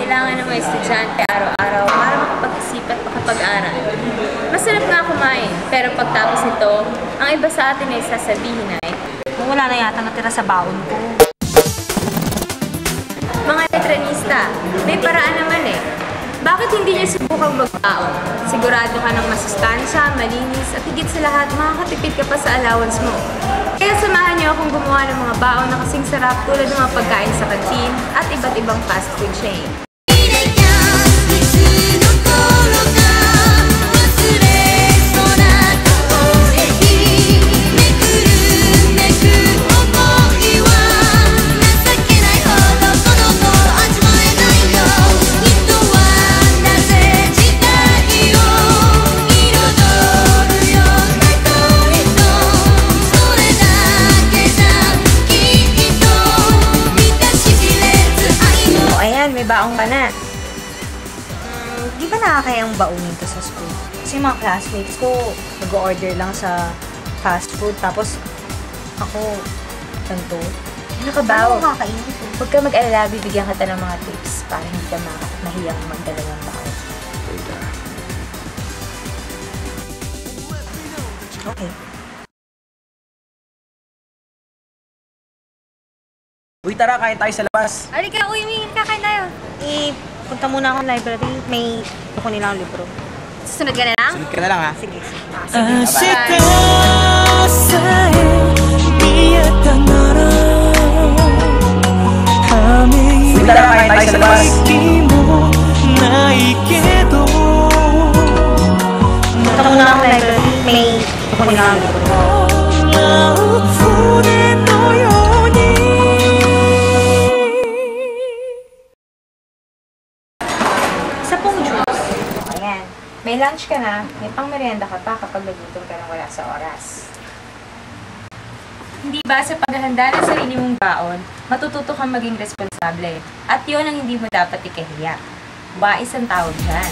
kailangan ng mga estudyante araw-araw para makapag-isip at makapag-aral. Masarap nga kumain, pero pagtapos nito, ang iba sa atin ay sasabihin ay, wala na yata natira sa baon ko. mga letranista, may paraan naman eh. Bakit hindi niyo subukang magbaon? Sigurado ka ng masustansya, malinis, at higit sa lahat, makakatipid ka pa sa allowance mo. Kaya samahan niyo akong gumawa ng mga baon na kasing sarap tulad ng mga pagkain sa kantin at iba't ibang fast food chain. May baong ka na. Di ba nakakayang baunin to sa school? Kasi mga classmates ko, nag-order lang sa fast food, tapos ako, ganito. Ano ka ba? Ano kakainin ko? Huwag ka mag-alala, bibigyan ka ng mga tips para hindi ka mahiyang magdalawang baon. Okay. Uy, tara, kain tayo sa labas. Halika, uy, may kakain tayo. Punta muna ako ng library. May kukunin lang ang libro. Susunod ka na lang? Sunod ka na lang, ha? Sige. Uy, tara, kain tayo sa labas. Punta muna ako ng library. May kukunin lang ang libro. May lunch ka na, may pang-merienda ka pa kapag nagutom ka nang wala sa oras. Hindi ba sa paghahanda ng sarili mong baon, matututo kang maging responsable? At yun ang hindi mo dapat ikahiya. Wais ang tawag dyan.